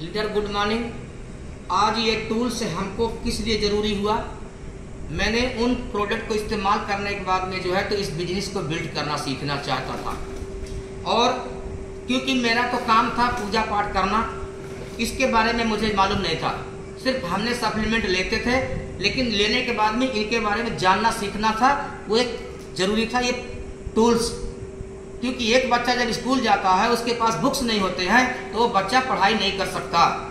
Leader good morning. आज ये tools हमको किस लिए ज़रूरी हुआ? मैंने उन प्रोडक्ट को इस्तेमाल करने के बाद में जो है तो इस बिजनेस को बिल्ड करना सीखना चाहता था, और क्योंकि मेरा तो काम था पूजा पाठ करना, इसके बारे में मुझे मालूम नहीं था। सिर्फ हमने सप्लीमेंट लेते थे, लेकिन लेने के बाद में इनके बारे में जानना सीखना था, वो एक ज़रूरी था ये टूल्स। क्योंकि एक बच्चा जब स्कूल जाता है उसके पास बुक्स नहीं होते हैं तो वो बच्चा पढ़ाई नहीं कर सकता।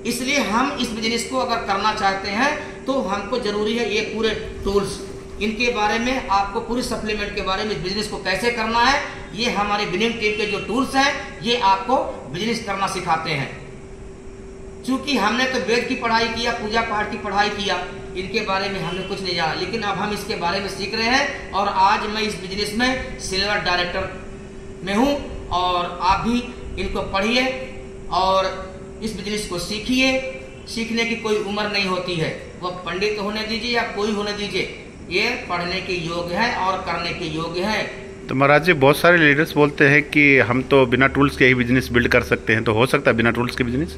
इसलिए हम इस बिजनेस को अगर करना चाहते हैं तो हमको ज़रूरी है ये पूरे टूल्स, इनके बारे में आपको पूरी सप्लीमेंट के बारे में बिजनेस को कैसे करना है, ये हमारी विनिंग टीम के जो टूल्स हैं ये आपको बिजनेस करना सिखाते हैं। क्योंकि हमने तो वेद की पढ़ाई किया, पूजा पाठ की पढ़ाई किया, इनके बारे में हमने कुछ नहीं जाना, लेकिन अब हम इसके बारे में सीख रहे हैं। और आज मैं इस बिजनेस में सिल्वर डायरेक्टर में हूँ, और आप भी इनको पढ़िए और इस बिजनेस को सीखिए। सीखने की कोई उम्र नहीं होती है, वो पंडित होने दीजिए या कोई होने दीजिए, ये पढ़ने के योग्य है और करने के योग्य है। तो महाराज जी, बहुत सारे लीडर्स बोलते हैं कि हम तो बिना टूल्स के ही बिजनेस बिल्ड कर सकते हैं, तो हो सकता है बिना टूल्स के बिजनेस?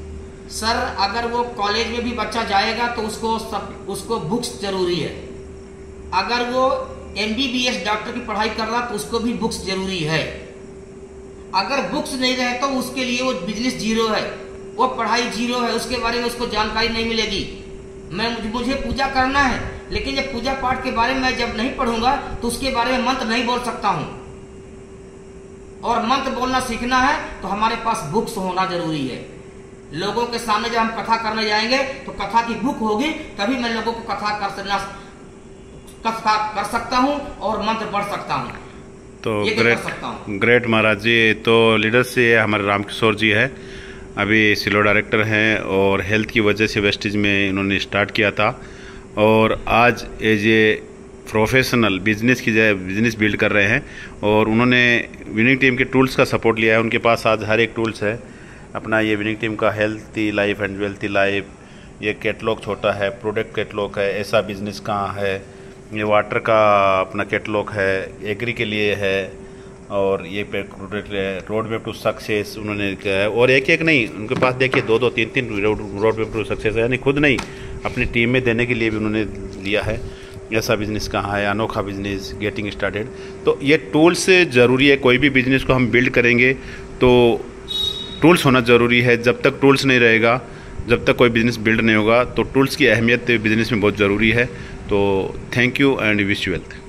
सर, अगर वो कॉलेज में भी बच्चा जाएगा तो उसको बुक्स जरूरी है। अगर वो MBBS डॉक्टर की पढ़ाई कर रहा तो उसको भी बुक्स जरूरी है। अगर बुक्स नहीं रहे तो उसके लिए वो बिजनेस जीरो है, वो पढ़ाई जीरो है, उसके बारे में उसको जानकारी नहीं मिलेगी। मुझे पूजा करना है, लेकिन जब पूजा पाठ के बारे में मैं जब नहीं पढ़ूंगा तो उसके बारे में मंत्र नहीं बोल सकता हूं। और मंत्र बोलना सीखना है तो हमारे पास बुक्स होना जरूरी है। लोगों के सामने जब हम कथा करने जाएंगे तो कथा की बुक होगी, तभी मैं लोगों को कथा कर सकता हूं और मंत्र पढ़ सकता हूं। तो ग्रेट महाराज जी। तो लीडर्स से हमारे रामकिशोर जी है, अभी सिलो डायरेक्टर हैं और हेल्थ की वजह से वेस्टेज में इन्होंने स्टार्ट किया था, और आज as a professional business build कर रहे हैं। और उन्होंने विनिंग टीम के टूल्स का सपोर्ट लिया है। उनके पास आज हर एक टूल्स है अपना। ये विनिंग टीम का healthy life and wealthy life, ये कैटलॉग छोटा है, प्रोडक्ट कैटलॉग है, ऐसा बिजनेस कहाँ है, ये वाटर का अपना कैटलॉग है, एग्री के लिए है, और ये product road map to success उन्होंने किया है। और एक नहीं, उनके पास देखिए 2-2, 3-3 रोड मैप टू सक्सेस है, यानी खुद नहीं अपनी टीम में देने के लिए भी उन्होंने लिया है। ऐसा बिजनेस कहाँ है, अनोखा बिजनेस, गेटिंग स्टार्टेड। तो ये टूल्स ज़रूरी है। कोई भी बिजनेस को हम बिल्ड करेंगे तो टूल्स होना ज़रूरी है। जब तक टूल्स नहीं रहेगा, जब तक कोई बिजनेस बिल्ड नहीं होगा, तो टूल्स की अहमियत बिजनेस में बहुत ज़रूरी है। तो thank you and wish you wealth.